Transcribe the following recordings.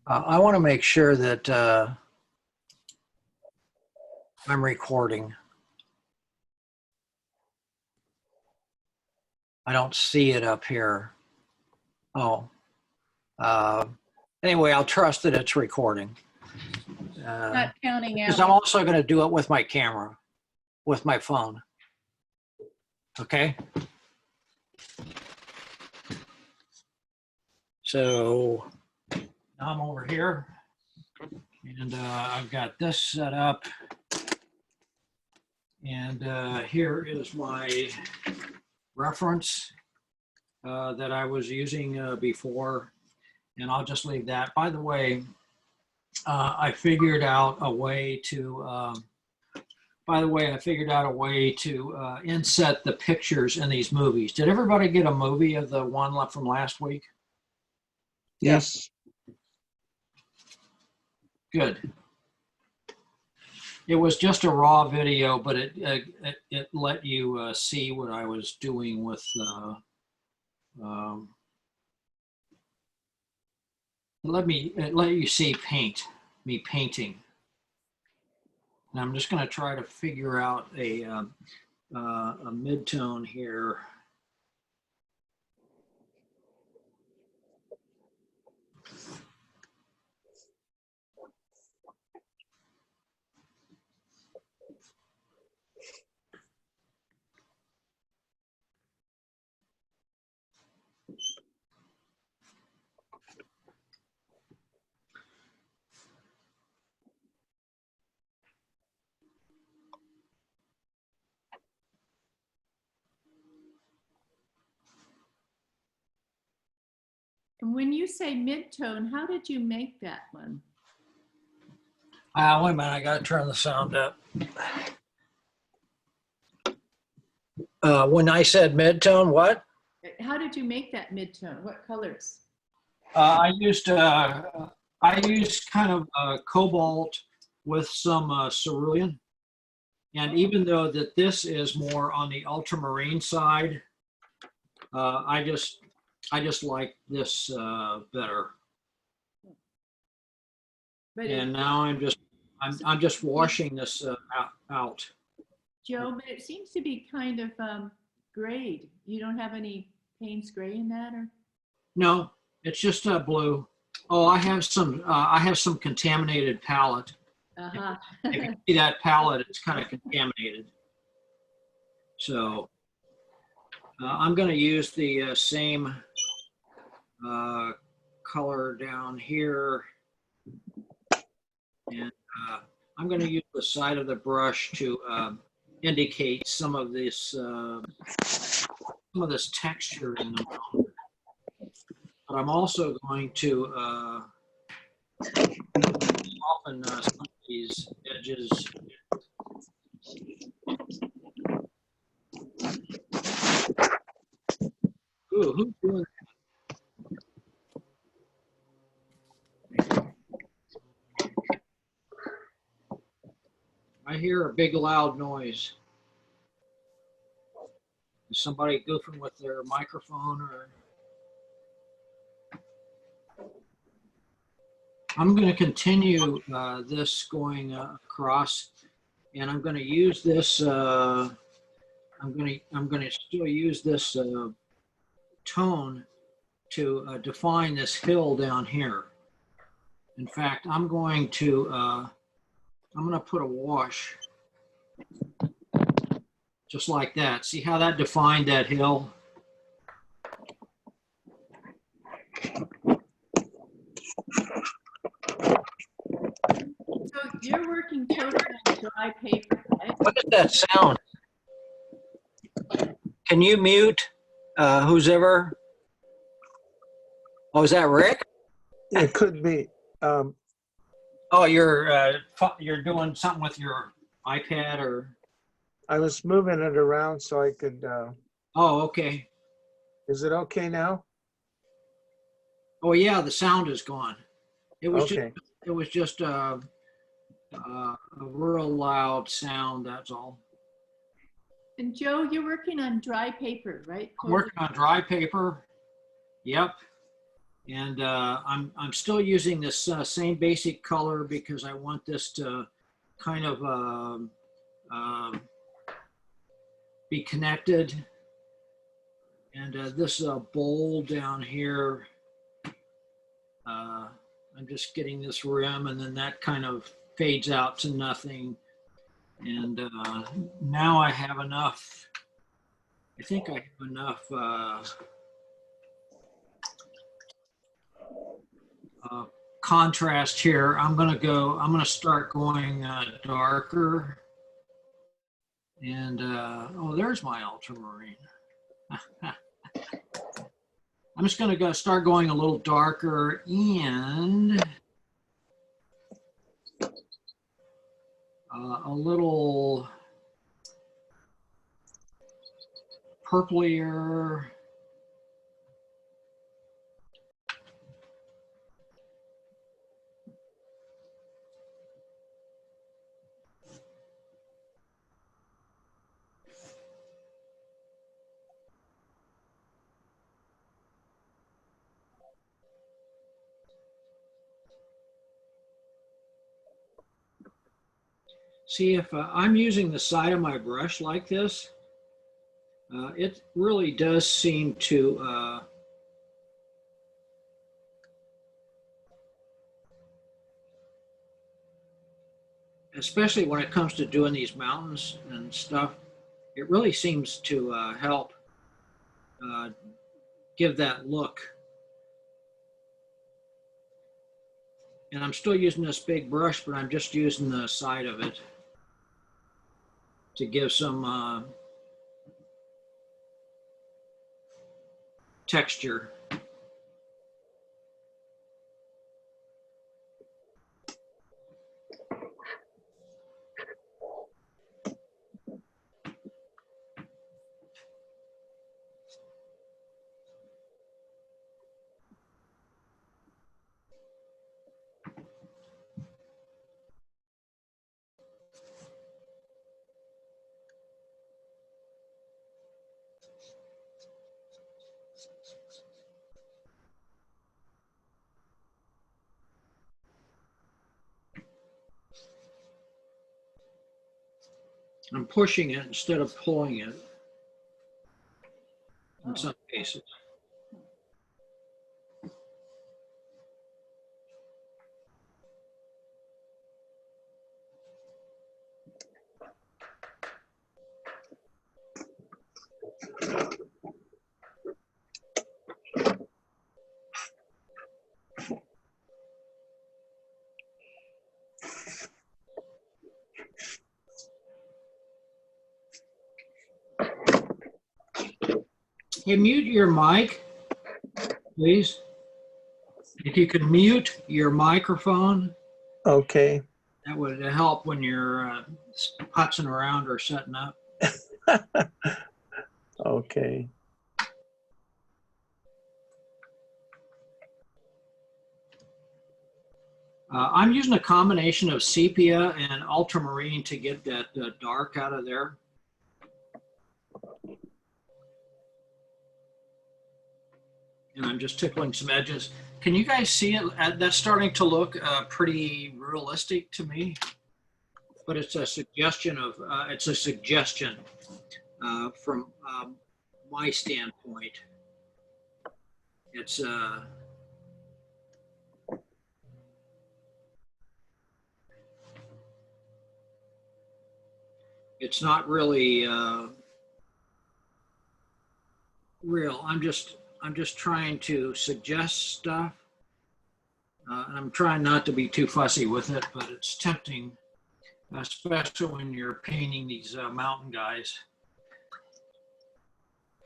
I want to make sure that I'm recording. I don't see it up here. Oh, uh, anyway, I'll trust that it's recording. Not counting Because out. I'm also going to do it with my camera, with my phone. Okay. So now I'm over here, and I've got this set up. And here is my reference that I was using before. And I'll just leave that. By the way, I figured out a way to, inset the pictures in these movies. Did everybody get a movie of the one left from last week? Yes. Good. It was just a raw video, but it let you see what I was doing with it let you see me painting. And I'm just going to try to figure out a mid-tone here. And when you say mid-tone, how did you make that one? Wait a minute, I got to turn the sound up. When I said mid-tone, what? How did you make that mid-tone? What colors? I used kind of cobalt with some cerulean. And even though that this is more on the ultramarine side, I just like this better. But And now I'm just washing this out. Joe, but it seems to be kind of grayed. You don't have any Payne's gray in that, or? No, it's just blue. Oh, I have some contaminated palette. Uh-huh. If you see that palette, it's kind of contaminated. So I'm going to use the same color down here. And I'm going to use the side of the brush to indicate some of this texture in the mountain. But I'm also going to soften some of these edges. Ooh, who's doing that? I hear a big loud noise. Is somebody goofing with their microphone or? I'm going to continue this going across, and I'm going to use this. I'm going to still use this tone to define this hill down here. In fact, I'm going to put a wash just like that. See how that defined that hill? So you're working totally on dry paper, right? What is that sound? Can you mute who's ever? Oh, is that Rick? It could be. Oh, you're doing something with your iPad or? I was moving it around so I could. Oh, okay. Is it okay now? Oh yeah, the sound is gone. It was Okay. just a real loud sound. That's all. And Joe, you're working on dry paper, right? I'm working on dry paper. Yep. And I'm still using this same basic color because I want this to kind of be connected. And this bowl down here, I'm just getting this rim, and then that kind of fades out to nothing. And now I have enough, I think I have enough contrast here. I'm gonna start going darker. And oh, there's my ultramarine. I'm just gonna start going a little darker and a little purplier. See, if I'm using the side of my brush like this, it really does seem to especially when it comes to doing these mountains and stuff, it really seems to help give that look. And I'm still using this big brush, but I'm just using the side of it to give some texture. I'm pushing it instead of pulling it in some cases. Hey, mute your mic, please. If you could mute your microphone, Okay. that would help when you're putzing around or setting up. Okay. I'm using a combination of sepia and ultramarine to get that dark out of there. And I'm just tickling some edges. Can you guys see it? That's starting to look pretty realistic to me. But it's a suggestion of from my standpoint. It's not really real. I'm just trying to suggest stuff, and I'm trying not to be too fussy with it, but it's tempting, especially when you're painting these mountain guys.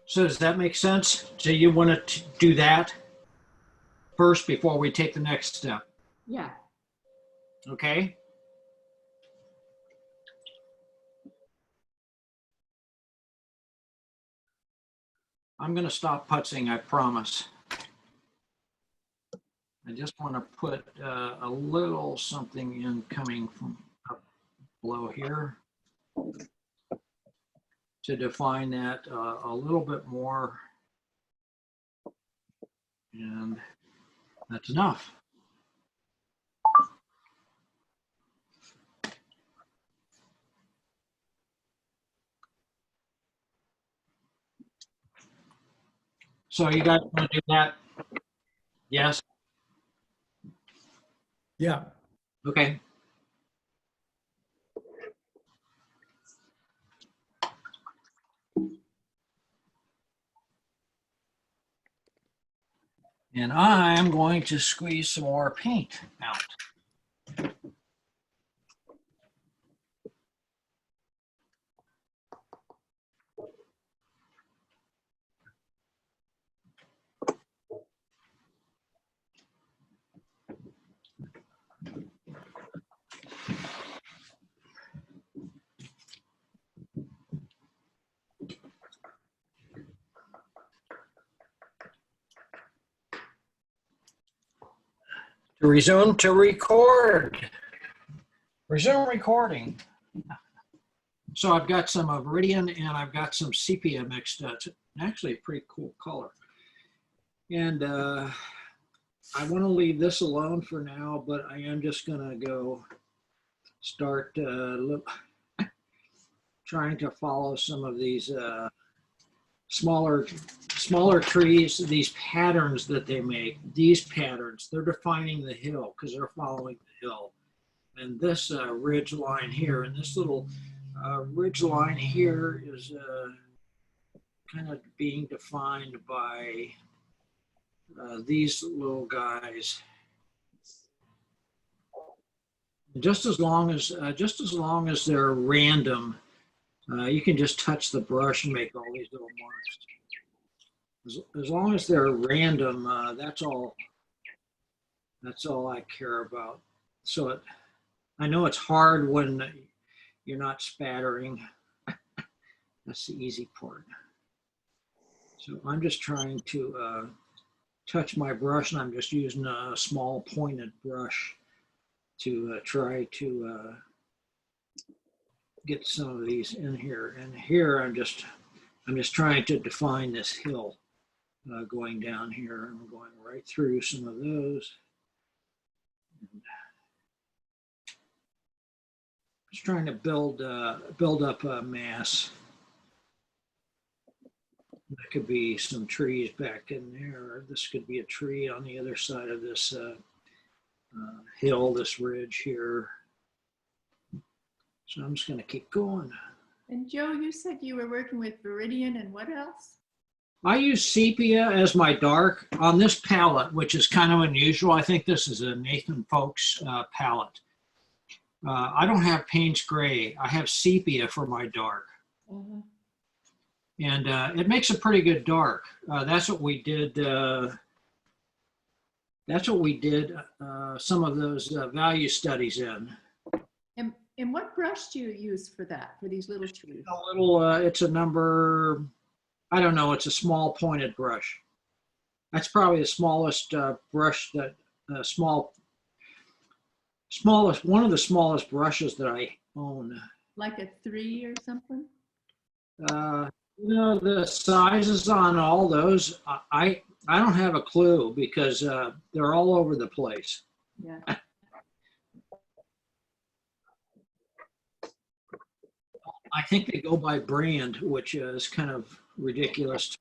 So does that make sense? So you want to do that first before we take the next step? Yeah. Okay. I'm going to stop putzing, I promise. I just want to put a little something in coming from up below here to define that a little bit more. And That's enough. So you guys want to do that? Yes? Yeah. Okay. And I'm going to squeeze some more paint out. To resume to record. Resume recording. So I've got some Viridian and I've got some sepia mixed up. It's actually a pretty cool color. And I want to leave this alone for now, but I am just going to go start trying to follow some of these smaller trees, these patterns that they make. These patterns, they're defining the hill because they're following the hill. And this ridge line here, and this little ridge line here is kind of being defined by these little guys. Just as long as they're random, you can just touch the brush and make all these little marks. As long as they're random, that's all I care about. So I know it's hard when you're not spattering. That's the easy part. So I'm just trying to touch my brush, and I'm just using a small pointed brush to try to get some of these in here. And here I'm just trying to define this hill going down here. I'm going right through some of those. Just trying to build up a mass. That could be some trees back in there. This could be a tree on the other side of this hill, this ridge here. So I'm just going to keep going. And Joe, you said you were working with Viridian and what else? I use sepia as my dark on this palette, which is kind of unusual. I think this is a Nathan Folks palette. I don't have Payne's Gray. I have sepia for my dark. Uh-huh. And it makes a pretty good dark. That's what we did. Some of those value studies in. And what brush do you use for that, for these little trees? A little, it's a number, I don't know, it's a small pointed brush. That's probably the smallest brush that, one of the smallest brushes that I own. Like a 3 or something? The sizes on all those, I don't have a clue because they're all over the place. Yeah. I think they go by brand, which is kind of ridiculous.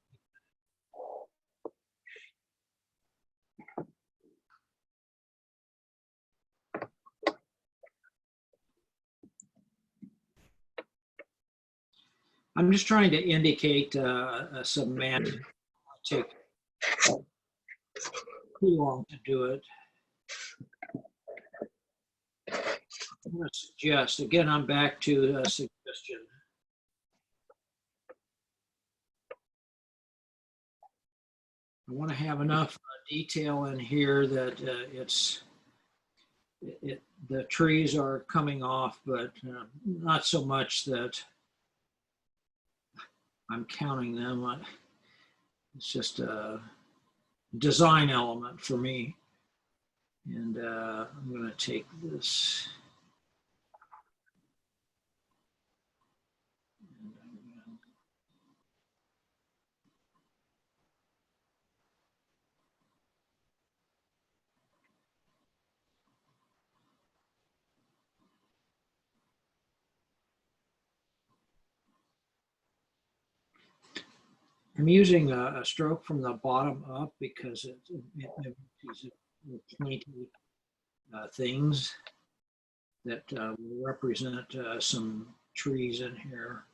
I'm just trying to indicate some match. It'll take too long to do it. I'm going to suggest, again, I'm back to a suggestion. I want to have enough detail in here that the trees are coming off, but not so much that I'm counting them. It's just a design element for me. And I'm going to take this. I'm using a stroke from the bottom up because it these little pointy things that will represent some trees in here.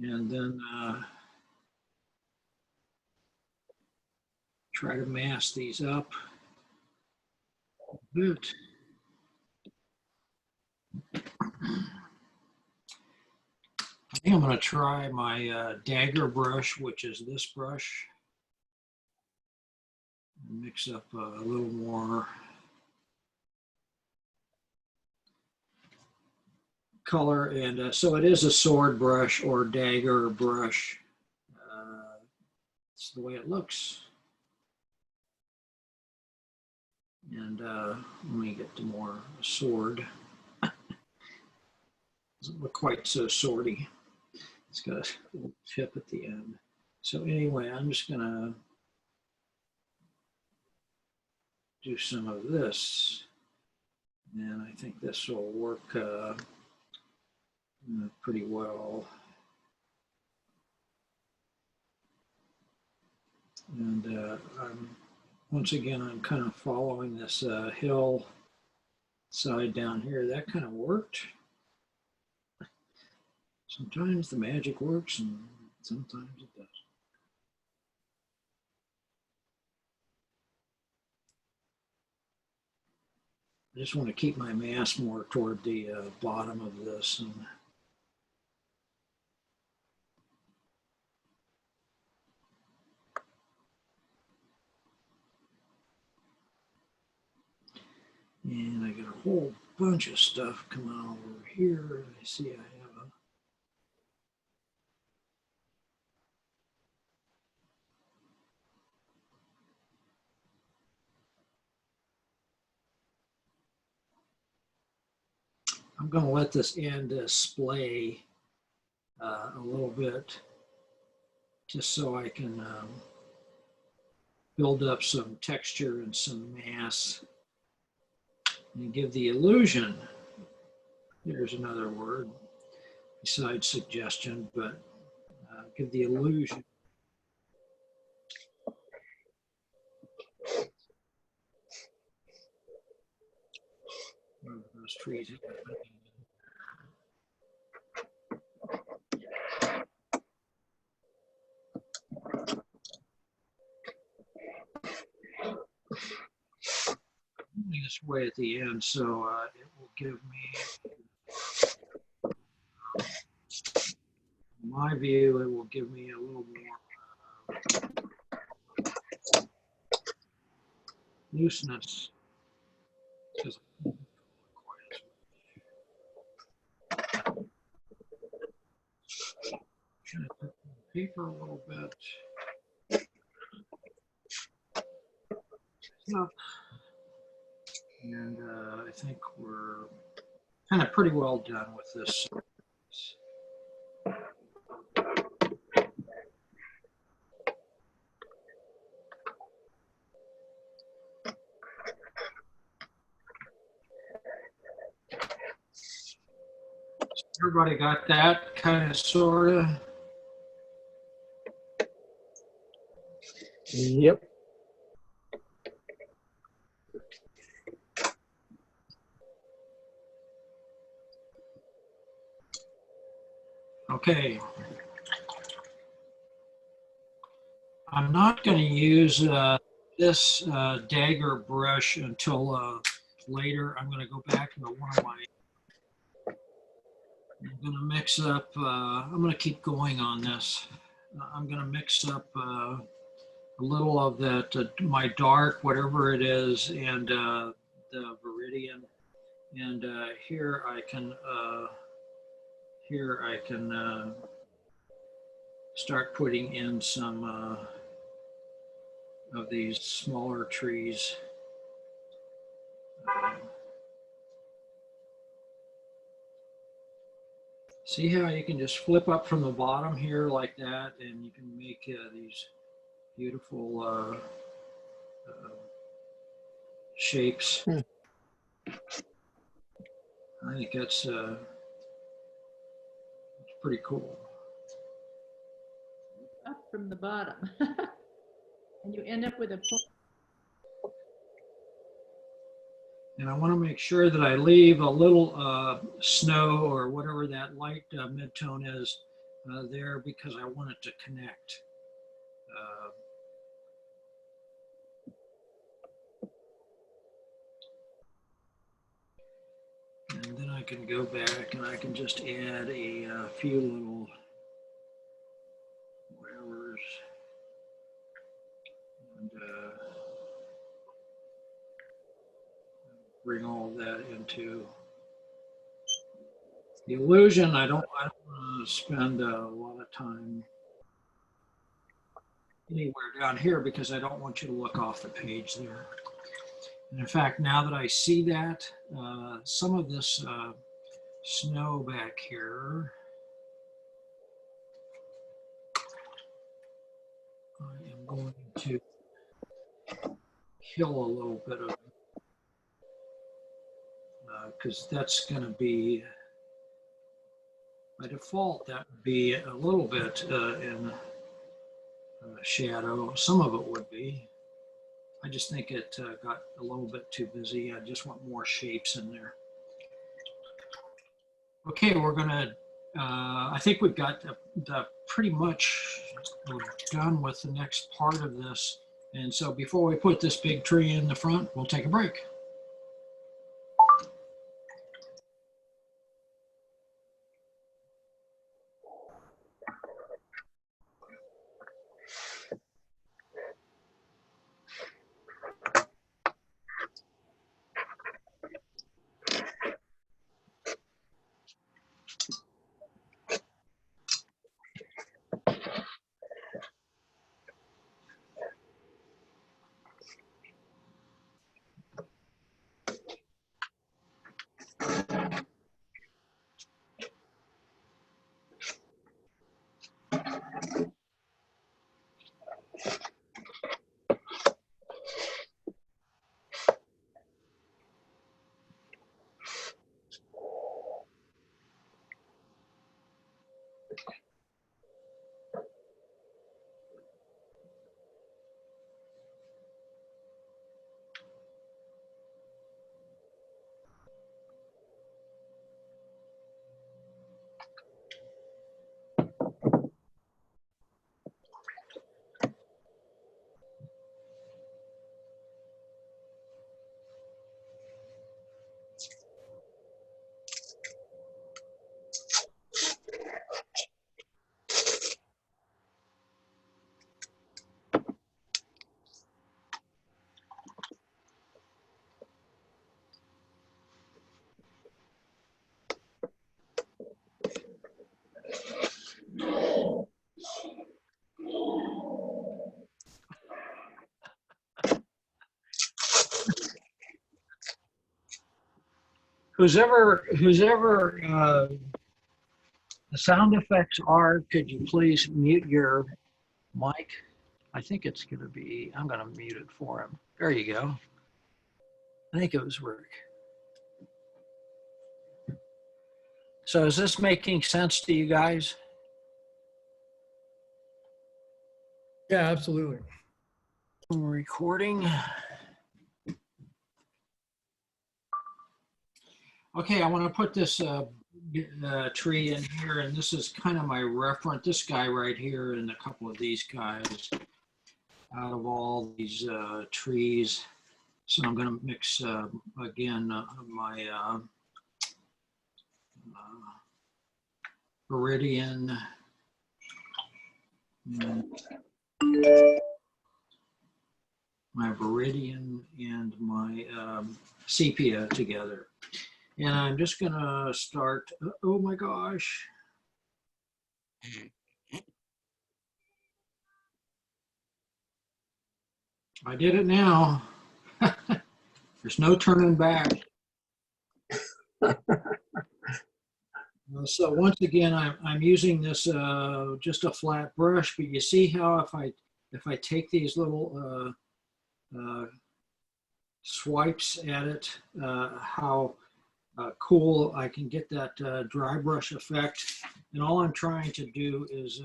And then try to mask these up a bit. I think I'm going to try my dagger brush, which is this brush. Mix up a little more color. And so it is a sword brush or dagger brush. It's the way it looks. And let me get to more sword. Doesn't look quite so swordy. It's got a little tip at the end. So anyway, I'm just gonna do some of this. And I think this will work pretty well. And once again, I'm kind of following this hill side down here. That kind of worked. Sometimes the magic works and sometimes it doesn't. I just want to keep my mask more toward the bottom of this. And I got a whole bunch of stuff coming over here. I see I have a I'm going to let this end splay a little bit just so I can build up some texture and some mass and give the illusion. There's another word besides suggestion, but give the illusion of those trees. This way at the end, so it will give me, in my view, it will give me a little more looseness. Should I put the paper a little bit? No. And I think we're kind of pretty well done with this. Everybody got that kind of sort of? Yep. Okay. I'm not going to use this dagger brush until later. I'm going to go back into one of my, I'm going to mix up, I'm going to keep going on this. I'm going to mix up a little of that, my dark, whatever it is, and the viridian. And here I can start putting in some of these smaller trees. See how you can just flip up from the bottom here like that, and you can make these beautiful shapes. I think that's pretty cool. up from the bottom. And you end up with a And I want to make sure that I leave a little snow or whatever that light mid-tone is there because I want it to connect. And then I can go back and I can just add a few little whatevers. And bring all that into the illusion. I don't want to spend a lot of time anywhere down here because I don't want you to look off the page there. And in fact, now that I see that, some of this snow back here, I am going to kill a little bit of, because that's going to be, by default, that would be a little bit in shadow. Some of it would be. I just think it got a little bit too busy. I just want more shapes in there. Okay, we're gonna, I think we've got the pretty much done with the next part of this. And so before we put this big tree in the front, we'll take a break. Who's ever the sound effects are, could you please mute your mic? I think it's going to be, I'm going to mute it for him. There you go. I think it was Rick. So is this making sense to you guys? Yeah, absolutely. Recording. Okay, I want to put this tree in here, and this is kind of my reference. This guy right here and a couple of these guys out of all these trees. So I'm going to mix again my Viridian and my sepia together. And I'm just going to start, oh my gosh. I did it now. There's no turning back. So once again, I'm using this just a flat brush, but you see how if I take these little swipes at it, how cool I can get that dry brush effect. And all I'm trying to do is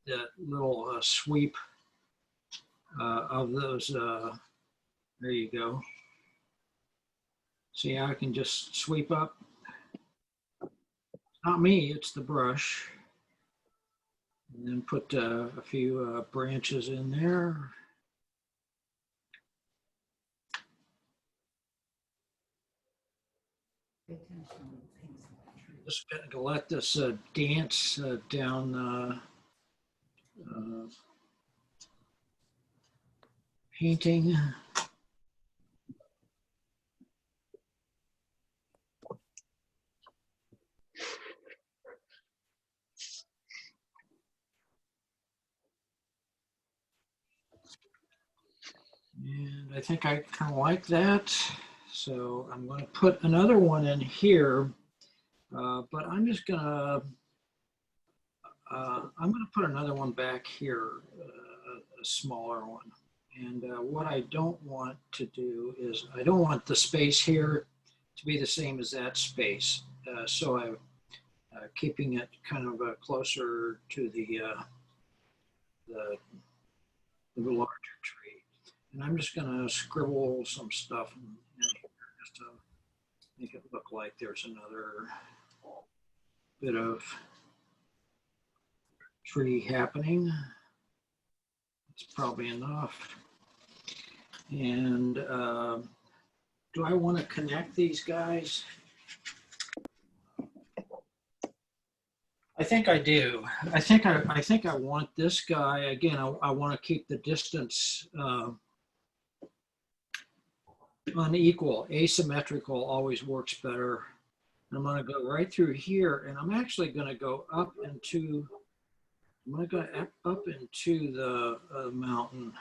that little sweep of those. There you go. See how I can just sweep up? Not me, it's the brush. And then put a few branches in there. Just going to let this dance down painting. And I think I kind of like that. So I'm going to put another one in here, but I'm just going to, put another one back here, a smaller one. And what I don't want to do is I don't want the space here to be the same as that space. So I'm keeping it kind of closer to the larger tree. And I'm just going to scribble some stuff in here just to make it look like there's another bit of tree happening. It's probably enough. And do I want to connect these guys? I think I do. I think I want this guy again. I want to keep the distance unequal. Asymmetrical always works better. And I'm going to go right through here, and I'm actually going to go up into. I'm going to go up into the mountain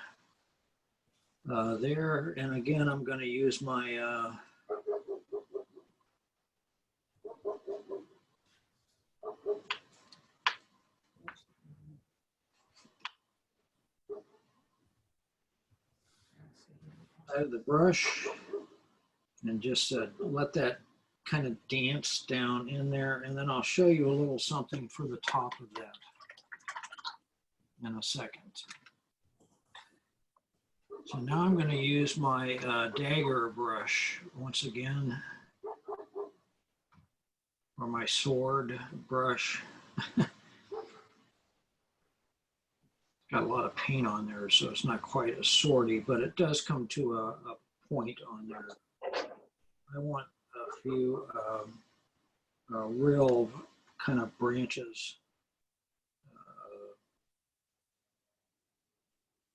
there, and again I'm going to use my. I have the brush and just let that kind of dance down in there, and then I'll show you a little something for the top of that in a second. So now I'm going to use my dagger brush once again, or my sword brush. Got a lot of paint on there, so it's not quite as swordy, but it does come to a point on there. I want a few real kind of branches,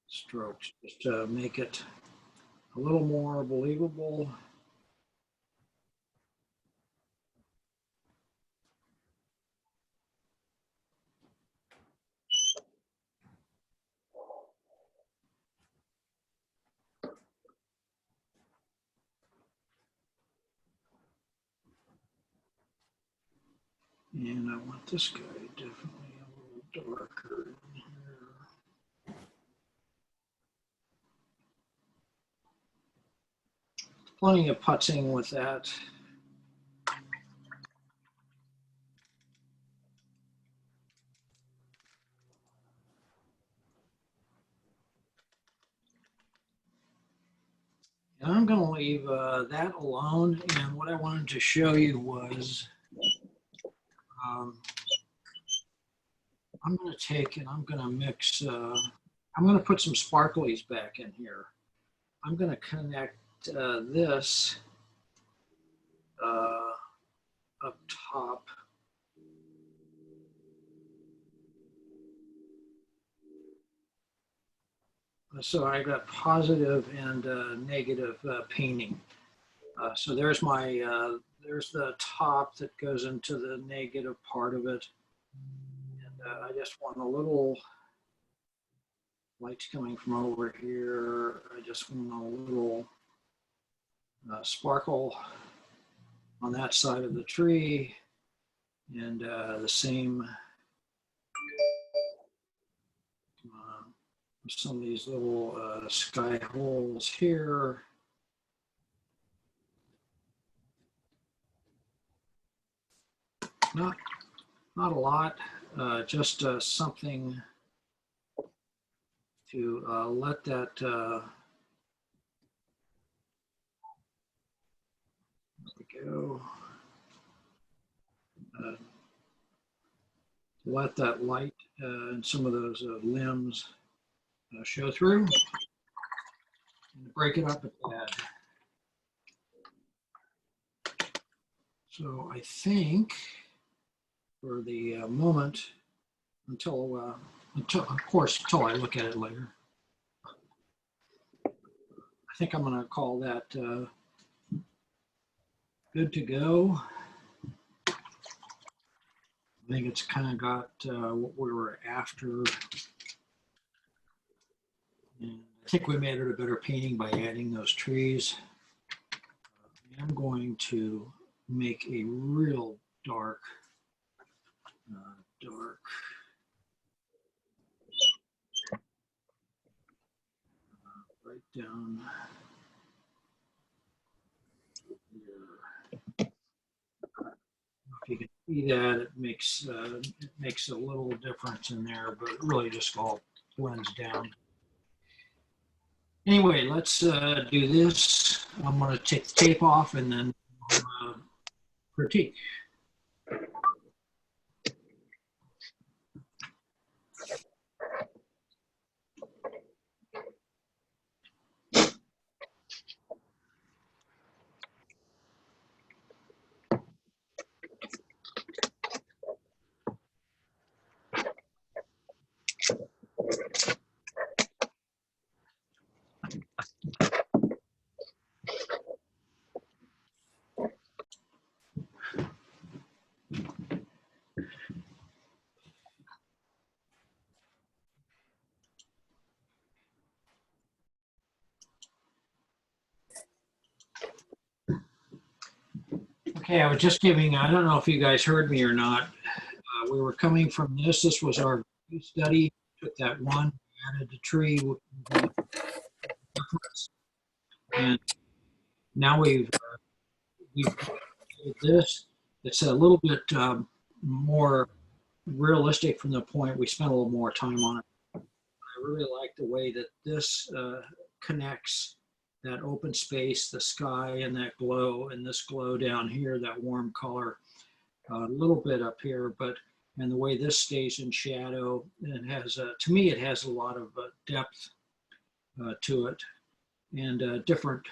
strokes, just to make it a little more believable. And I want this guy definitely a little darker in here. Plenty of putzing with that. And I'm going to leave that alone. And what I wanted to show you was I'm going to take and I'm going to mix, I'm going to put some sparklies back in here. I'm going to connect this up top. So I got positive and negative painting. So there's my, there's the top that goes into the negative part of it. And I just want a little lights coming from over here. I just want a little sparkle on that side of the tree. And the same some of these little sky holes here. Not a lot. just something to let that go. Let that light and some of those limbs show through. And break it up a tad. So I think for the moment, until of course, until I look at it later, I think I'm going to call that good to go. I think it's kind of got what we were after. And I think we made it a better painting by adding those trees. I'm going to make a real dark, right down here. If you can see that, it makes a little difference in there, but it really just all blends down. Anyway, let's do this. I'm going to take the tape off and then critique. Okay, I was just giving, I don't know if you guys heard me or not. We were coming from this. This was our study. Took that one, added the tree. And now we've this. It's a little bit more realistic from the point we spent a little more time on it. I really like the way that this connects that open space, the sky, and that glow, and this glow down here, that warm color, a little bit up here, and the way this stays in shadow, and has, to me, it has a lot of depth to it, and different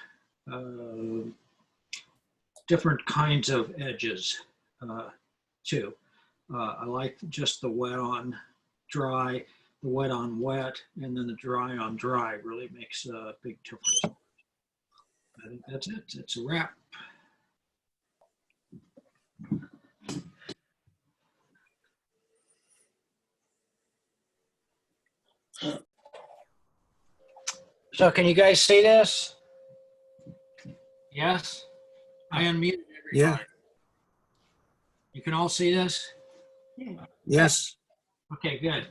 kinds of edges too. I like just the wet on dry, the wet on wet, and then the dry on dry really makes a big difference. I think that's it. It's a wrap. So can you guys see this? Yes? I unmuted everybody. Yeah. You can all see this? Yes. Okay, good.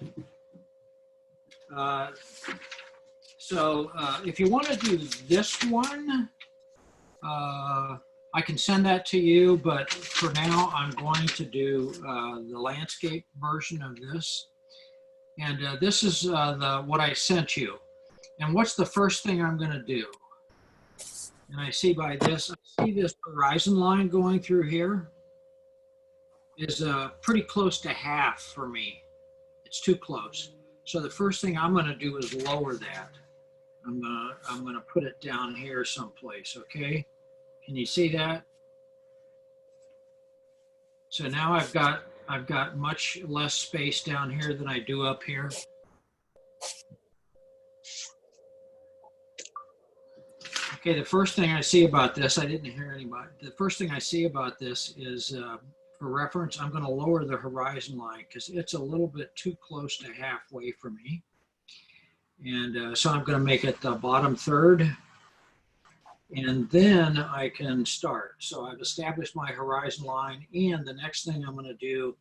So if you want to do this one, I can send that to you, but for now I'm going to do the landscape version of this. And this is what I sent you. And what's the first thing I'm going to do? And I see by this, I see this horizon line going through here is pretty close to half for me. It's too close. So the first thing I'm going to do is lower that. I'm gonna put it down here someplace. Okay, can you see that? So now I've got much less space down here than I do up here. Okay, the first thing I see about this, I didn't hear anybody. The first thing I see about this is, for reference, I'm going to lower the horizon line because it's a little bit too close to halfway for me. And so I'm going to make it the bottom third. And then I can start. So I've established my horizon line. And the next thing I'm going to do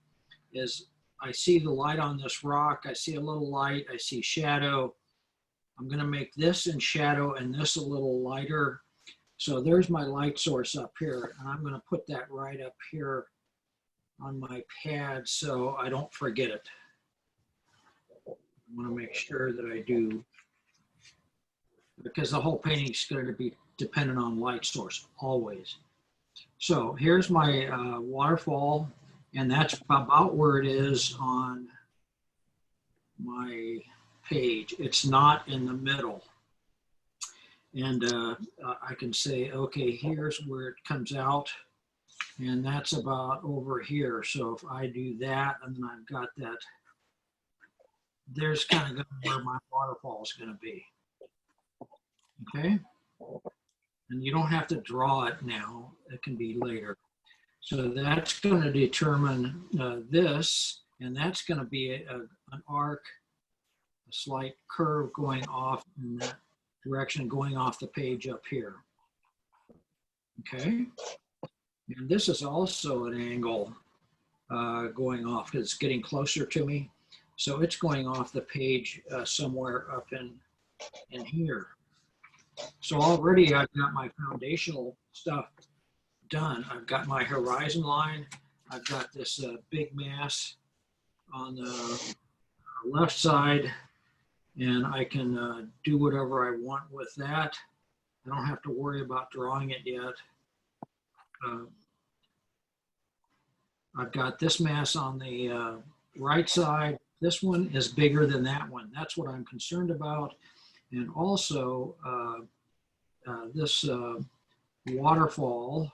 is I see the light on this rock. I see a little light. I see shadow. I'm going to make this in shadow and this a little lighter. So there's my light source up here. And I'm going to put that right up here on my pad so I don't forget it. I want to make sure that I do, because the whole painting is going to be dependent on light source always. So here's my waterfall, and that's about where it is on my page. It's not in the middle. And I can say, okay, here's where it comes out, and that's about over here. So if I do that, and then I've got that, there's kind of where my waterfall is going to be. Okay? And you don't have to draw it now. It can be later. So that's going to determine this, and that's going to be an arc, a slight curve going off in that direction, going off the page up here. Okay? And this is also an angle going off because it's getting closer to me. So it's going off the page somewhere up in here. So already I've got my foundational stuff done. I've got my horizon line. I've got this big mass on the left side, and I can do whatever I want with that. I don't have to worry about drawing it yet. I've got this mass on the right side. This one is bigger than that one. That's what I'm concerned about. And also this waterfall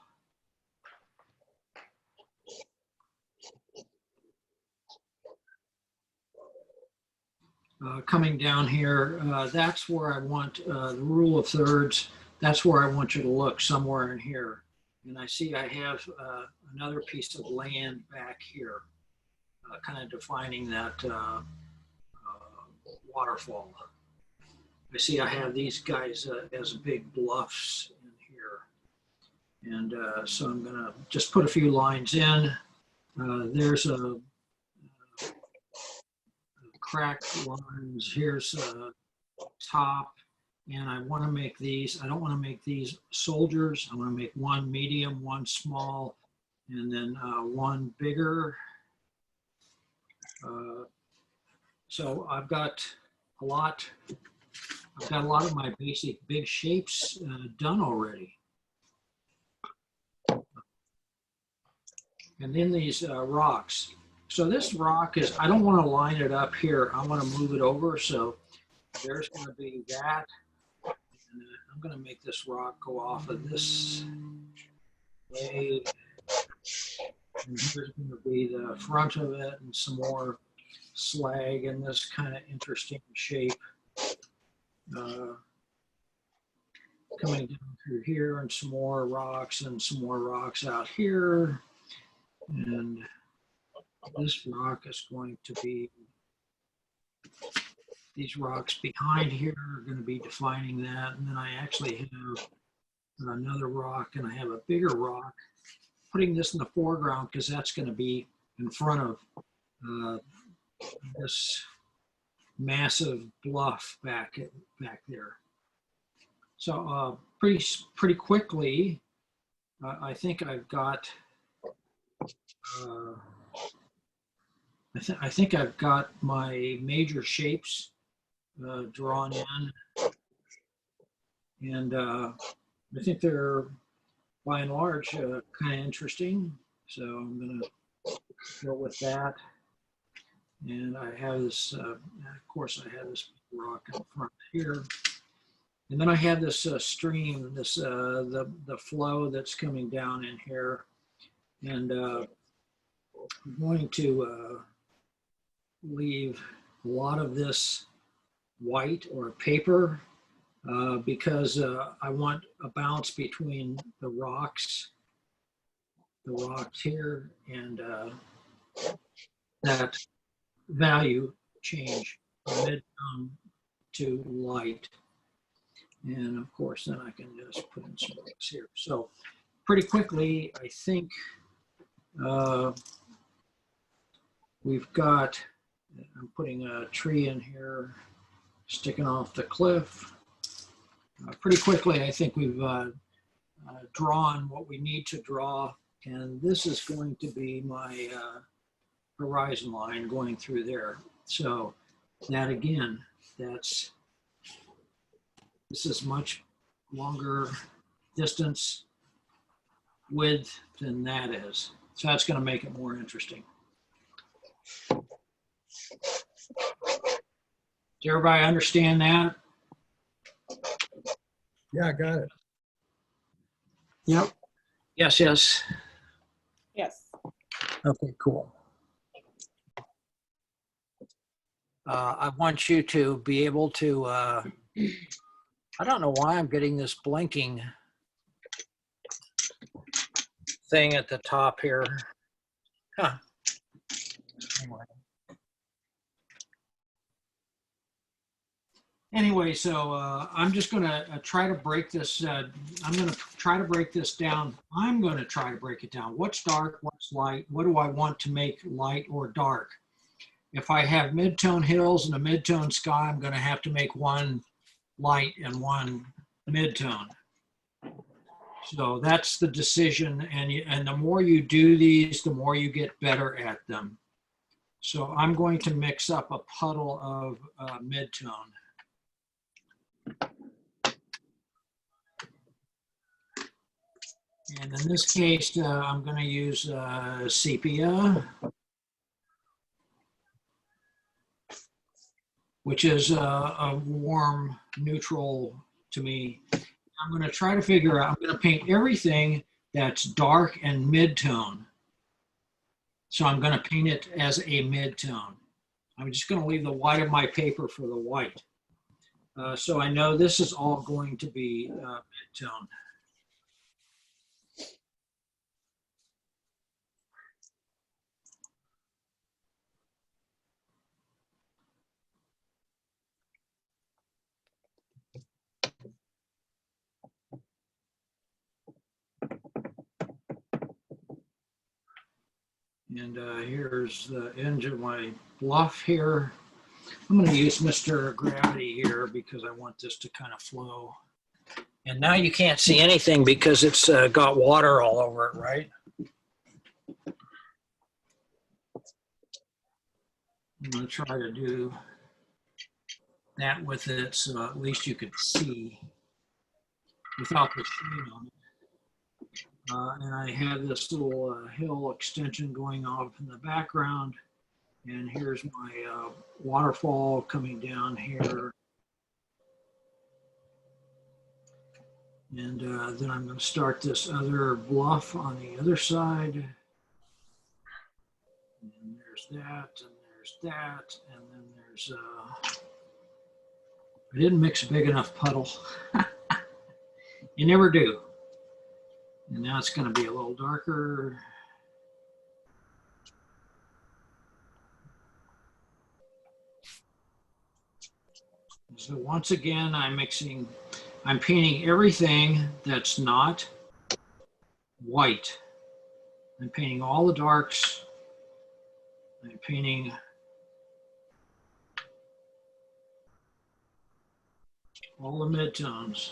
coming down here, that's where I want the rule of thirds. That's where I want you to look, somewhere in here. And I see I have another piece of land back here, kind of defining that waterfall. I see I have these guys as big bluffs in here. And so I'm gonna just put a few lines in. There's a crack lines. Here's a top. And I want to make these, I don't want to make these soldiers. I want to make one medium, one small, and then one bigger. So I've got a lot of my basic big shapes done already. And then these rocks. So this rock is, I don't want to line it up here. I want to move it over. So there's going to be that. And I'm going to make this rock go off of this way. And here's going to be the front of it and some more slag in this kind of interesting shape. Coming down through here, and some more rocks out here. And this rock is going to be, these rocks behind here are going to be defining that. And then I actually have another rock, and I have a bigger rock. Putting this in the foreground because that's going to be in front of this massive bluff back there. So pretty quickly, I think I've got. I think I've got my major shapes drawn in, and I think they're by and large kind of interesting. So I'm going to go with that. And I have this, of course, I have this rock in front here. And then I have this stream, this the flow that's coming down in here. And I'm going to leave a lot of this white or paper because I want a balance between the rocks here, and that value change mid to light. And of course, then I can just put in some rocks here. So pretty quickly, I think we've got, I'm putting a tree in here, sticking off the cliff. Pretty quickly, I think we've drawn what we need to draw And this is going to be my horizon line going through there. So that again, this is much longer distance width than that is. So that's going to make it more interesting. Does everybody understand that? Yeah, I got it. Yep. Yes, yes. Yes. Okay, cool. I want you to be able to, I don't know why I'm getting this blinking thing at the top here. Huh. Anyway, so I'm just going to try to break this. I'm going to try to break this down. I'm going to try to break it down. What's dark? What's light? What do I want to make light or dark? If I have mid-tone hills and a mid-tone sky, I'm going to have to make one light and one mid-tone. So that's the decision. And the more you do these, the more you get better at them. So I'm going to mix up a puddle of mid-tone. And in this case, I'm going to use sepia, which is a warm neutral to me. I'm going to try to figure out, I'm going to paint everything that's dark and mid-tone. So I'm going to paint it as a mid-tone. I'm just going to leave the white of my paper for the white. So I know this is all going to be mid-tone. And here's the edge of my bluff here. I'm going to use Mr. Gravity here because I want this to kind of flow. And now you can't see anything because it's got water all over it, right? I'm going to try to do that with it so at least you could see without the shade on it. And I have this little hill extension going off in the background. And here's my waterfall coming down here. And then I'm going to start this other bluff on the other side. And there's that, and there's that, and then there's, I didn't mix a big enough puddle. You never do. And now it's going to be a little darker. So once again, I'm painting everything that's not white. I'm painting all the darks. I'm painting all the midtones.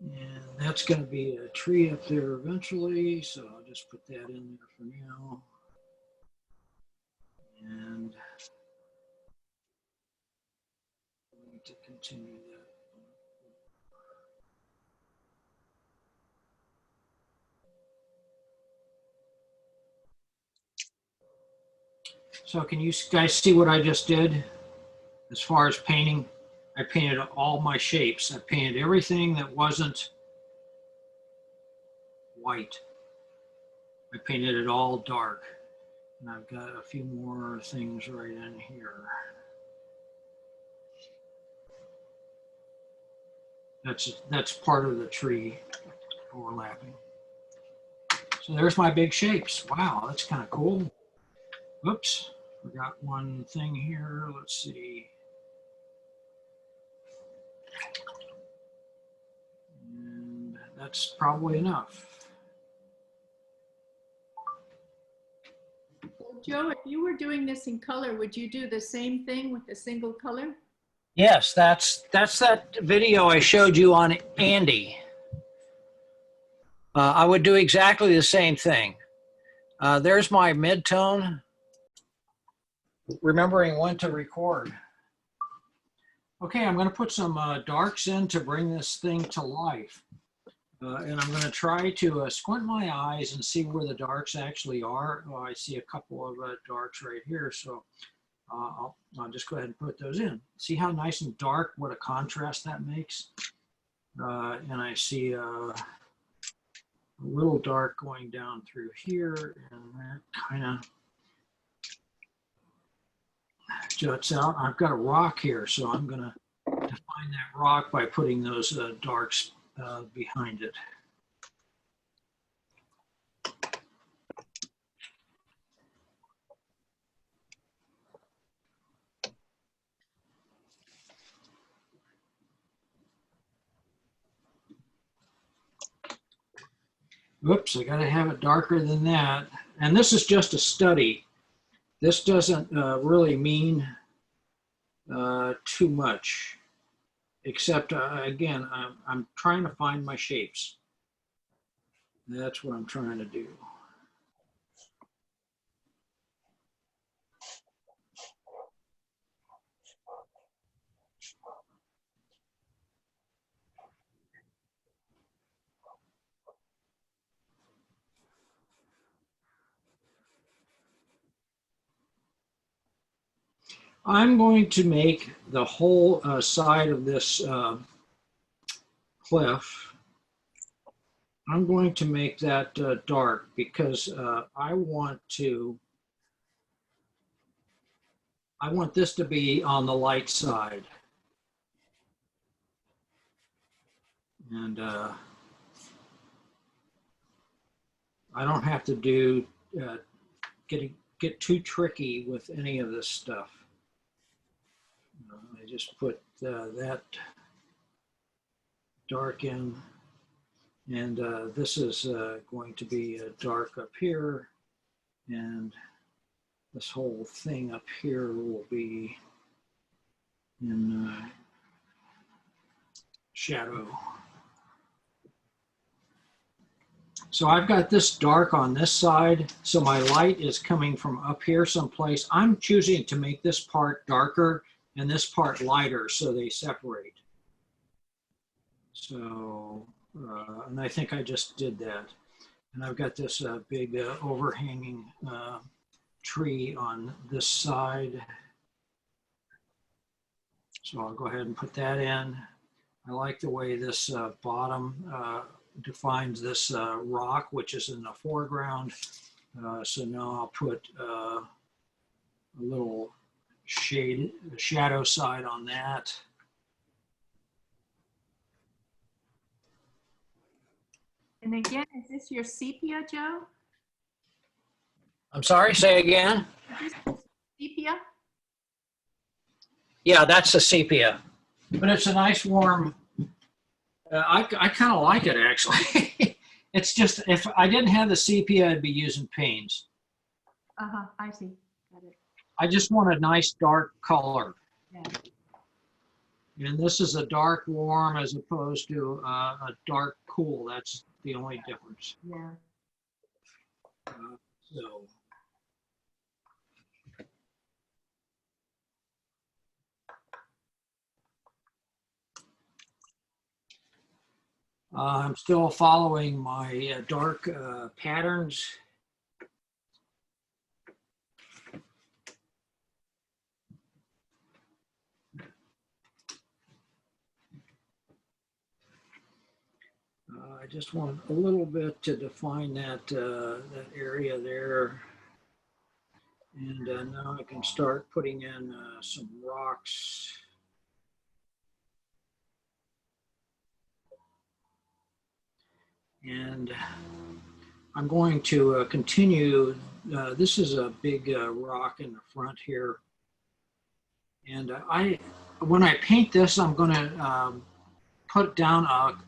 And that's going to be a tree up there eventually, so I'll just put that in there for now. And I need to continue that. So can you guys see what I just did as far as painting? I painted all my shapes. I painted everything that wasn't white. I painted it all dark. And I've got a few more things right in here. That's part of the tree overlapping. So there's my big shapes. Wow, that's kind of cool. Oops, forgot one thing here. Let's see. And that's probably enough. Well, Joe, if you were doing this in color, would you do the same thing with a single color? Yes, that's that video I showed you on Andy. I would do exactly the same thing. There's my mid-tone. Remembering when to record. Okay, I'm going to put some darks in to bring this thing to life. And I'm going to try to squint my eyes and see where the darks actually are. Oh, I see a couple of darks right here, so I'll just go ahead and put those in. See how nice and dark, what a contrast that makes? And I see a little dark going down through here, and that kind of juts out. I've got a rock here, so I'm going to define that rock by putting those darks behind it. Oops, I got to have it darker than that. And this is just a study. This doesn't really mean too much, except again, I'm trying to find my shapes. That's what I'm trying to do. I'm going to make the whole side of this cliff, I'm going to make that dark because I want this to be on the light side. And I don't have to do get too tricky with any of this stuff. I just put that dark in, and this is going to be dark up here, and this whole thing up here will be in shadow. So I've got this dark on this side, so my light is coming from up here someplace. I'm choosing to make this part darker and this part lighter so they separate. So, and I think I just did that. And I've got this big overhanging tree on this side. So I'll go ahead and put that in. I like the way this bottom defines this rock, which is in the foreground. So now I'll put a little shadow side on that. And again, is this your sepia, Joe? I'm sorry, say again? Is this sepia? Yeah, that's a sepia. But it's a nice warm, I kind of like it actually. It's just, if I didn't have the sepia, I'd be using Payne's. Uh-huh, I see. Got it. I just want a nice dark color. Yeah. And this is a dark warm as opposed to a dark cool. That's the only difference. Yeah. So. I'm still following my dark patterns. I just want a little bit to define that that area there. And now I can start putting in some rocks. And I'm going to continue. This is a big rock in the front here. And when I paint this, I'm going to put down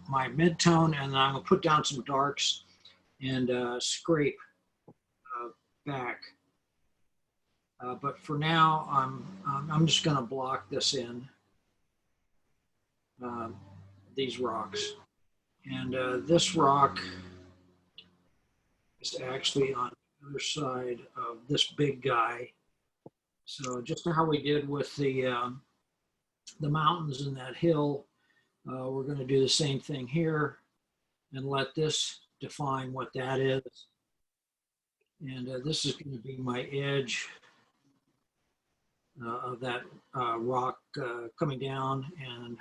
my mid-tone, and I'm going to put down some darks and scrape back. But for now, I'm just going to block this in, these rocks. And this rock is actually on the other side of this big guy. So just how we did with the mountains and that hill, we're going to do the same thing here and let this define what that is. And this is going to be my edge of that rock coming down, and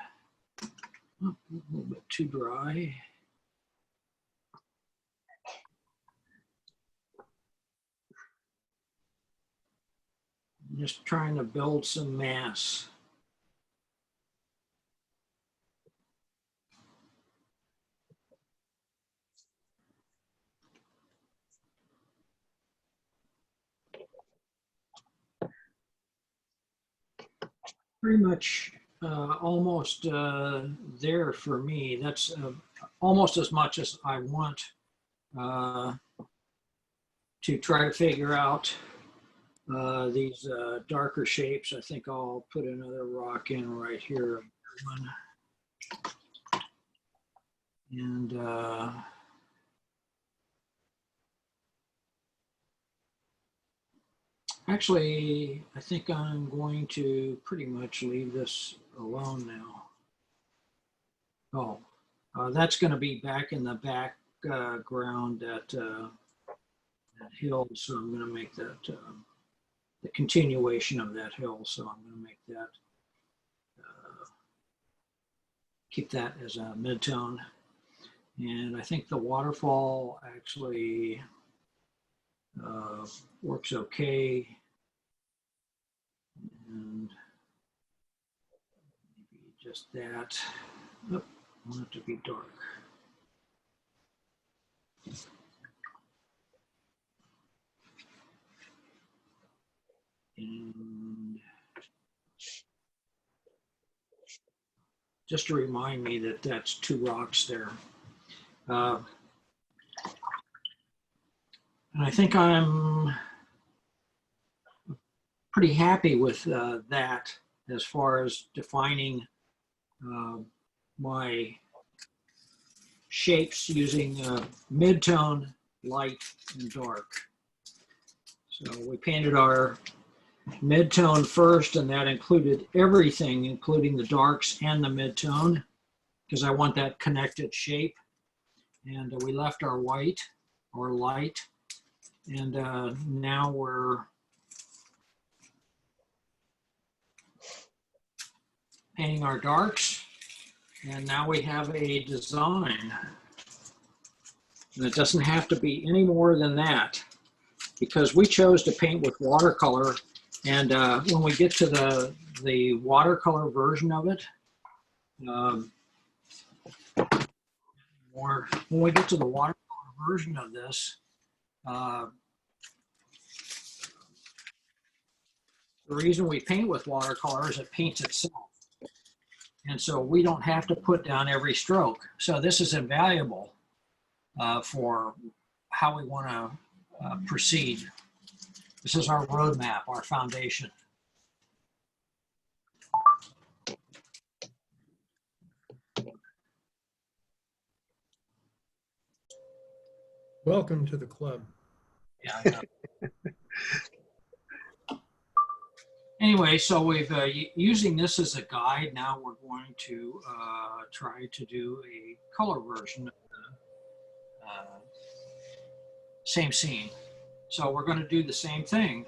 a little bit too dry. I'm just trying to build some mass. Pretty much almost there for me. That's almost as much as I want to try to figure out these darker shapes. I think I'll put another rock in right here. And actually, I think I'm going to pretty much leave this alone now. Oh, that's going to be back in the background at that hill, so I'm going to make that the continuation of that hill. So I'm going to make that, keep that as a mid-tone. And I think the waterfall actually works okay. And maybe just that. Oh, I want it to be dark. And just to remind me that that's two rocks there. And I think I'm pretty happy with that as far as defining my shapes using mid-tone, light, and dark. So we painted our mid-tone first, and that included everything, including the darks and the mid-tone, because I want that connected shape. And we left our white or light, and now we're painting our darks, and now we have a design. And it doesn't have to be any more than that, because we chose to paint with watercolor. And when we get to the watercolor version of it, or when we get to the watercolor version of this, the reason we paint with watercolor is it paints itself. And so we don't have to put down every stroke. So this is invaluable for how we want to proceed. This is our roadmap, our foundation. Welcome to the club. Yeah, I know. Anyway, so we've using this as a guide. Now we're going to try to do a color version of the same scene. So we're going to do the same thing.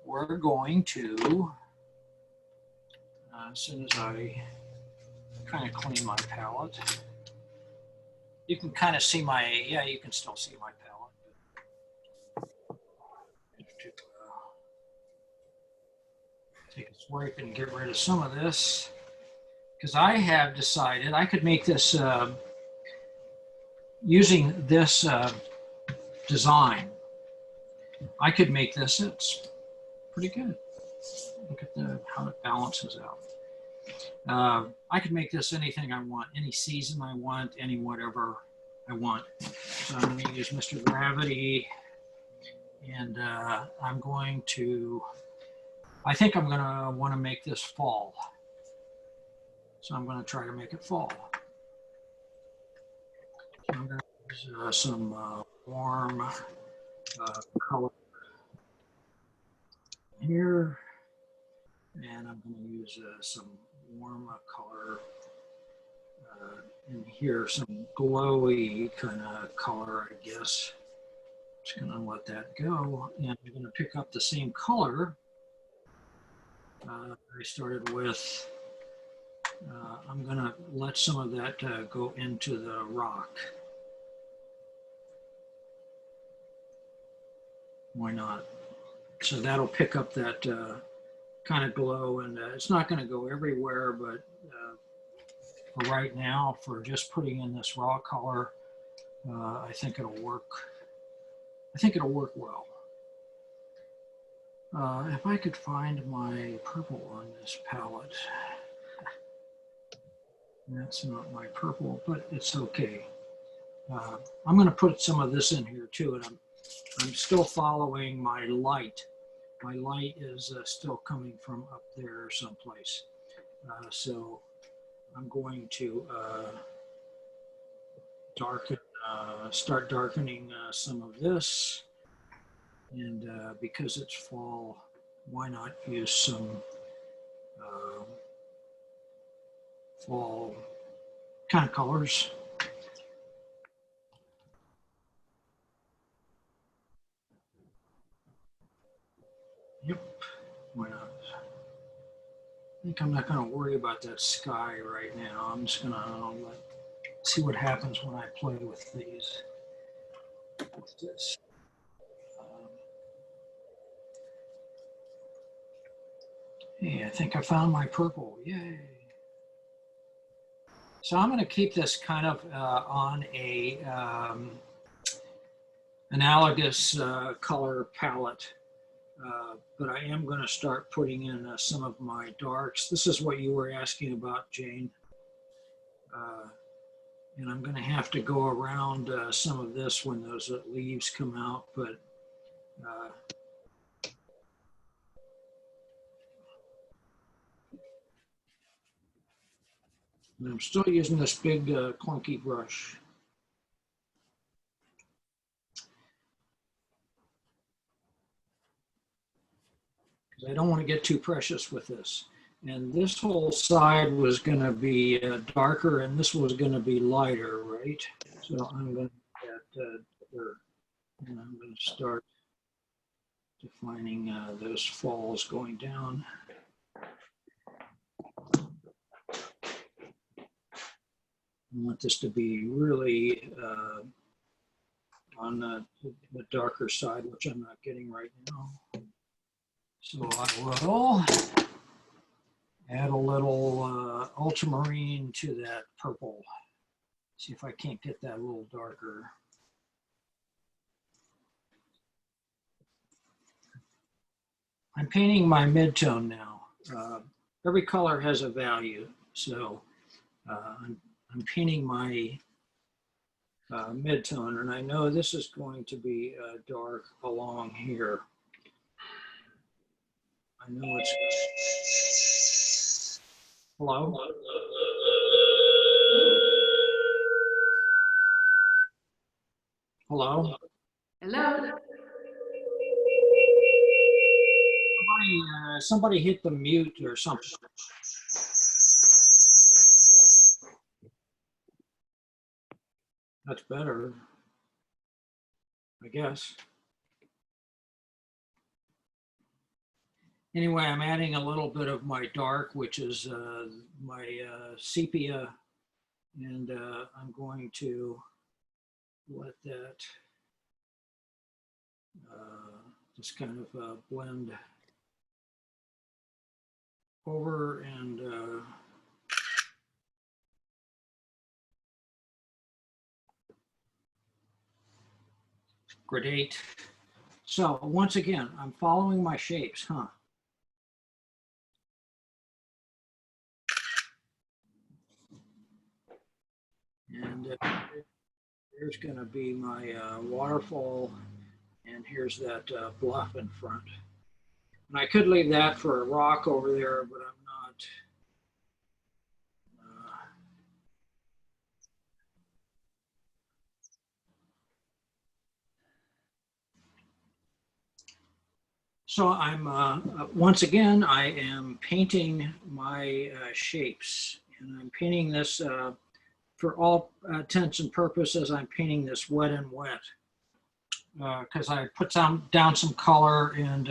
We're going to, as soon as I kind of clean my palette, you can kind of see my, yeah, you can still see my palette. Wipe and get rid of some of this, because I have decided I could make this using this design. I could make this, it's pretty good. Look at how it balances out. I could make this anything I want, any season I want, any whatever I want. So I'm going to use Mr. Gravity, and I'm going to, I think I'm going to want to make this fall. So I'm going to try to make it fall. So I'm going to use some warm color here, and I'm going to use some warm color in here, some glowy kind of color, I guess. Just going to let that go, and I'm going to pick up the same color I started with. I'm going to let some of that go into the rock. Why not? So that'll pick up that kind of glow, and it's not going to go everywhere, but for right now, for just putting in this raw color, I think it'll work. I think it'll work well. If I could find my purple on this palette. That's not my purple, but it's okay. I'm going to put some of this in here too, and I'm still following my light. My light is still coming from up there someplace. So I'm going to start darkening some of this. And because it's fall, why not use some fall kind of colors? Yep, why not? I think I'm not going to worry about that sky right now. I'm just going to see what happens when I play with these. What's this? Hey, I think I found my purple. Yay. So I'm going to keep this kind of on a analogous color palette. But I am going to start putting in some of my darks. This is what you were asking about, Jane. And I'm going to have to go around some of this when those leaves come out, but I'm still using this big clunky brush. I don't want to get too precious with this. And this whole side was going to be darker, and this was going to be lighter, right? So I'm going to get darker, and I'm going to start defining those falls going down. I want this to be really on the darker side, which I'm not getting right now. So I will add a little ultramarine to that purple. See if I can't get that a little darker. I'm painting my midtone now. Every color has a value, so I'm painting my midtone, and I know this is going to be dark along here. I know it's. Hello? Hello? Hello? Somebody hit the mute or something. That's better, I guess. Anyway, I'm adding a little bit of my dark, which is my sepia, and I'm going to let that just kind of blend over and gradate. So once again, I'm following my shapes, huh? And here's going to be my waterfall, and here's that bluff in front. And I could leave that for a rock over there, but I'm not. So I'm, once again, I am painting my shapes. And I'm painting this, for all intents and purposes, I'm painting this wet and wet. Because I put down some color, and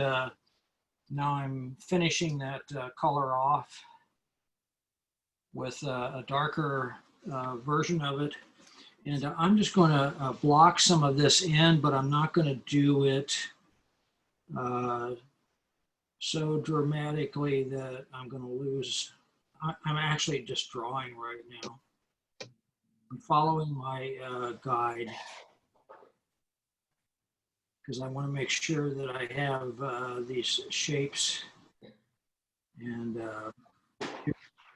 now I'm finishing that color off with a darker version of it. And I'm just going to block some of this in, but I'm not going to do it so dramatically that I'm going to lose. I'm actually just drawing right now. I'm following my guide because I want to make sure that I have these shapes, and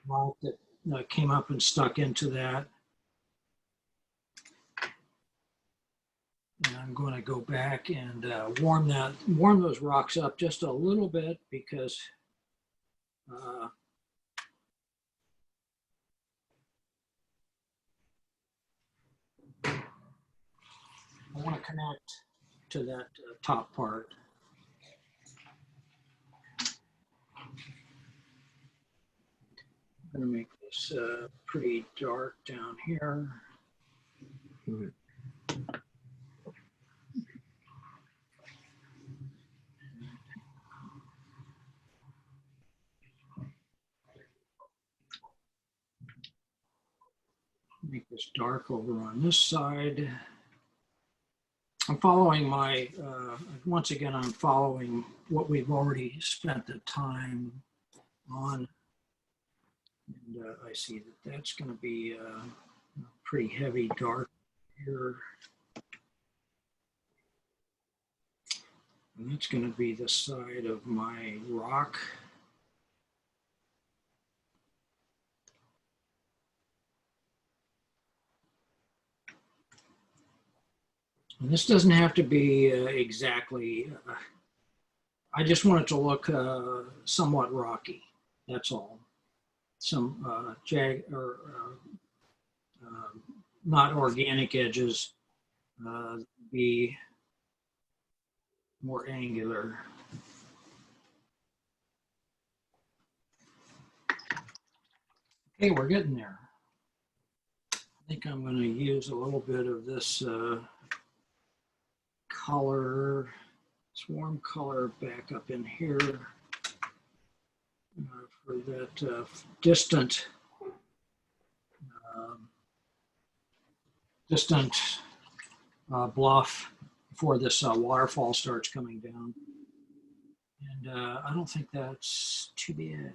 rock that came up and stuck into that. And I'm going to go back and warm those rocks up just a little bit, because I want to connect to that top part. I'm going to make this pretty dark down here. Make this dark over on this side. I'm following my, once again, I'm following what we've already spent the time on. And I see that that's going to be pretty heavy dark here. And that's going to be the side of my rock. And this doesn't have to be exactly, I just want it to look somewhat rocky. That's all. Some not organic edges, be more angular. Okay, we're getting there. I think I'm going to use a little bit of this color, this warm color back up in here for that distant bluff before this waterfall starts coming down. And I don't think that's too bad.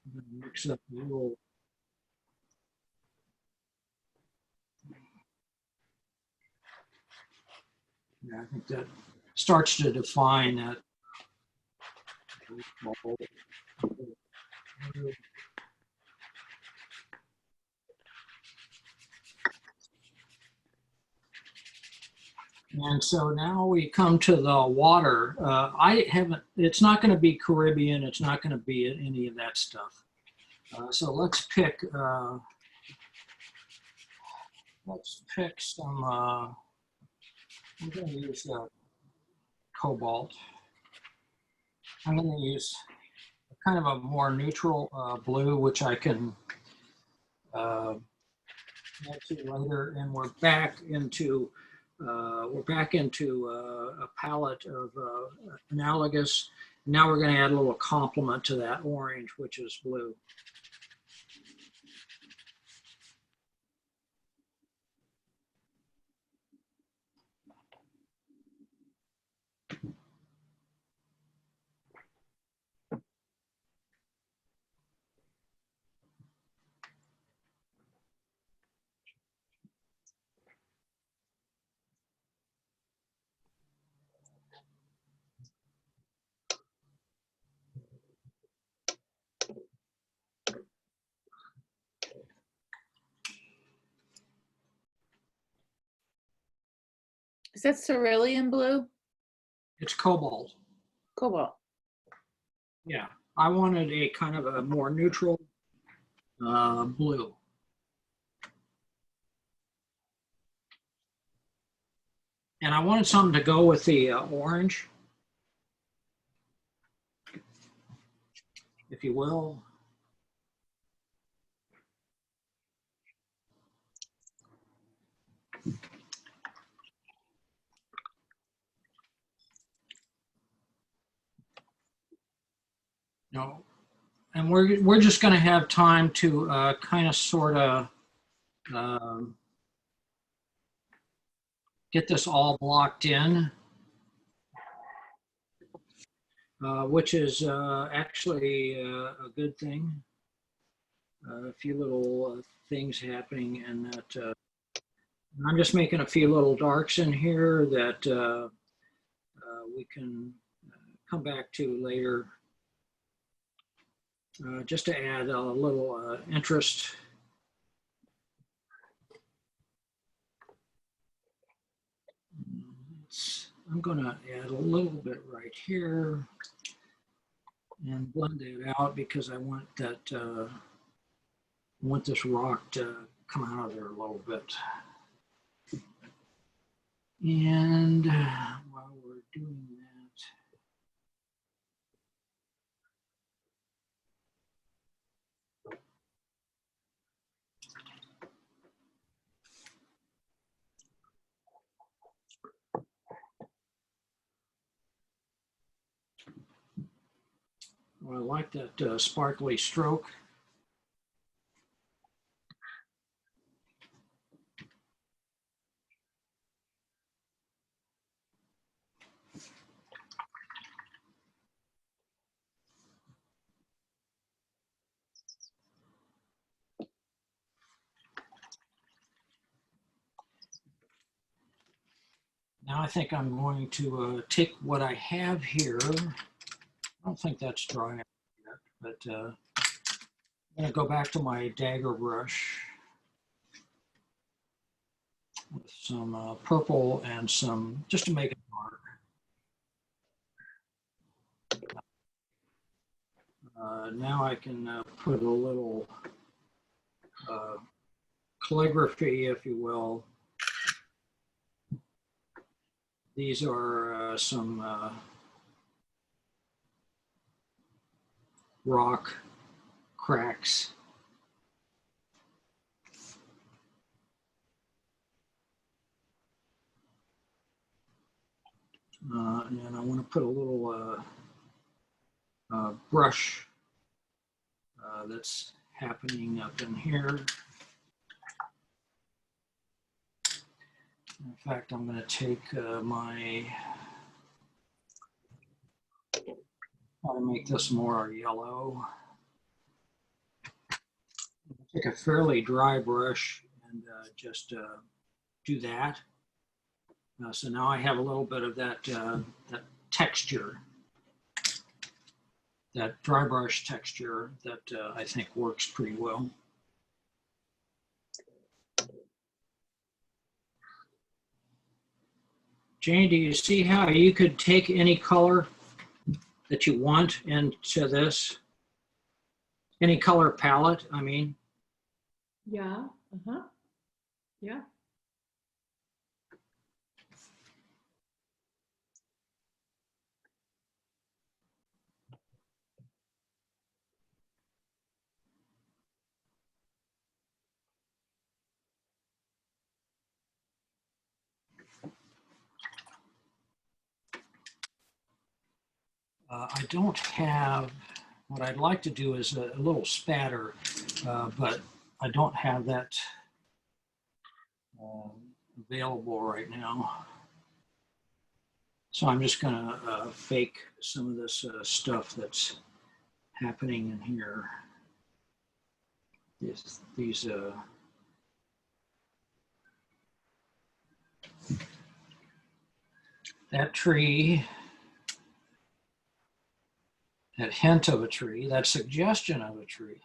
I'm going to mix up a little. Yeah, I think that starts to define that. And so now we come to the water. It's not going to be Caribbean. It's not going to be any of that stuff. So let's pick some, I'm going to use cobalt. I'm going to use kind of a more neutral blue, which I can add to later. And we're back into a palette of analogous. Now we're going to add a little complement to that orange, which is blue. Is that cerulean blue? It's cobalt. Cobalt. Yeah, I wanted a kind of a more neutral blue. And I wanted something to go with the orange, if you will. No, and we're just going to have time to kind of sort of get this all blocked in, which is actually a good thing. A few little things happening, and that I'm just making a few little darks in here that we can come back to later, just to add a little interest. I'm going to add a little bit right here and blend it out because I want that want this rock to come out of there a little bit. And while we're doing that, well, I like that sparkly stroke. Now I think I'm going to take what I have here. I don't think that's dry yet, but I'm going to go back to my dagger brush with some purple and some, just to make it dark. Now I can put a little calligraphy, if you will. These are some rock cracks. And I want to put a little brush that's happening up in here. In fact, I'm going to take my, try to make this more yellow. Take a fairly dry brush and just do that. So now I have a little bit of that, that texture, that dry brush texture that I think works pretty well. Jane, do you see how you could take any color that you want into this? Any color palette, I mean? Yeah, uh-huh, yeah. I don't have, what I'd like to do is a little spatter, but I don't have that available right now. So I'm just gonna fake some of this stuff that's happening in here. These that tree, that hint of a tree, that suggestion of a tree.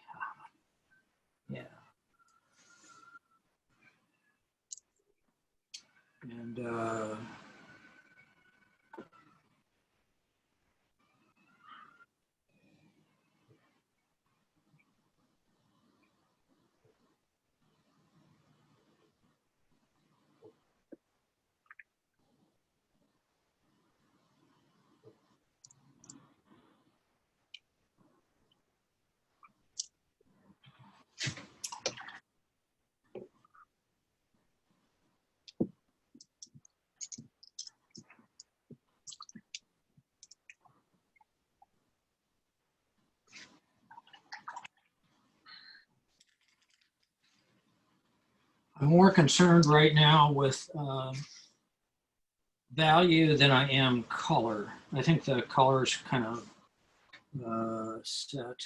Yeah. And I'm more concerned right now with value than I am color. I think the color is kind of set.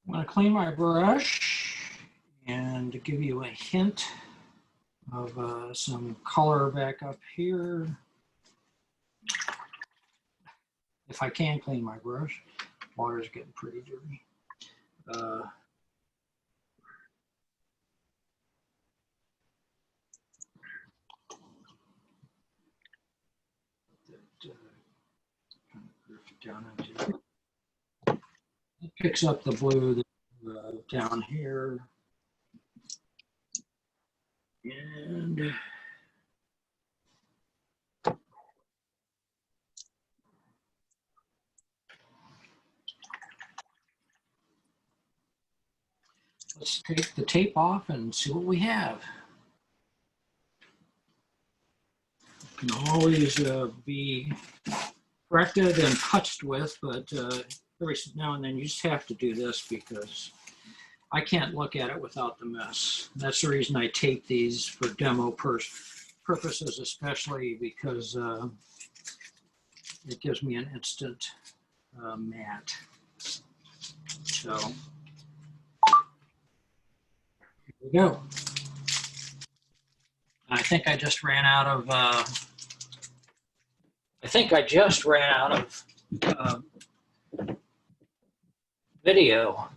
I'm going to clean my brush and to give you a hint of some color back up here. If I can clean my brush, water's getting pretty dirty. Kind of drift down into it picks up the blue down here. And let's take the tape off and see what we have. Can always be corrected and putzed with, but every now and then you just have to do this because I can't look at it without the mess. That's the reason I tape these for demo purposes, especially because it gives me an instant matte. So here we go. I think I just ran out of video.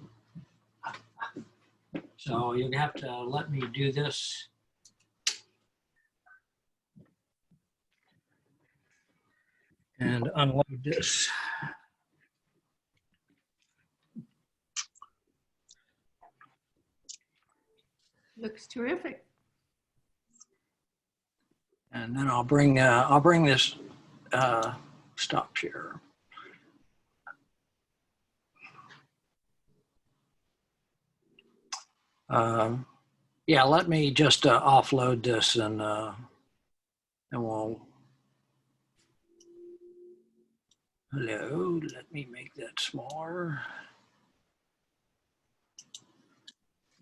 So you're gonna have to let me do this. And unload this. Looks terrific. And then I'll bring this stop here. Yeah, let me just offload this and we'll. Hello, let me make that smaller.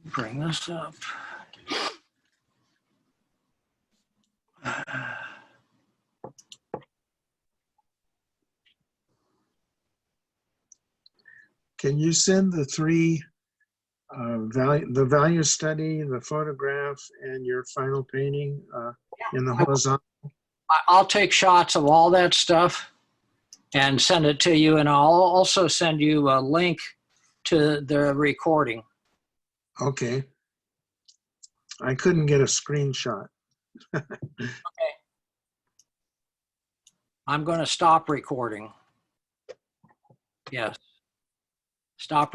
Bring this up. Can you send the three the value study, the photograph, and your final painting in the horizontal? I'll take shots of all that stuff and send it to you, and I'll also send you a link to the recording. Okay. I couldn't get a screenshot. Okay. I'm going to stop recording. Yes. Stop.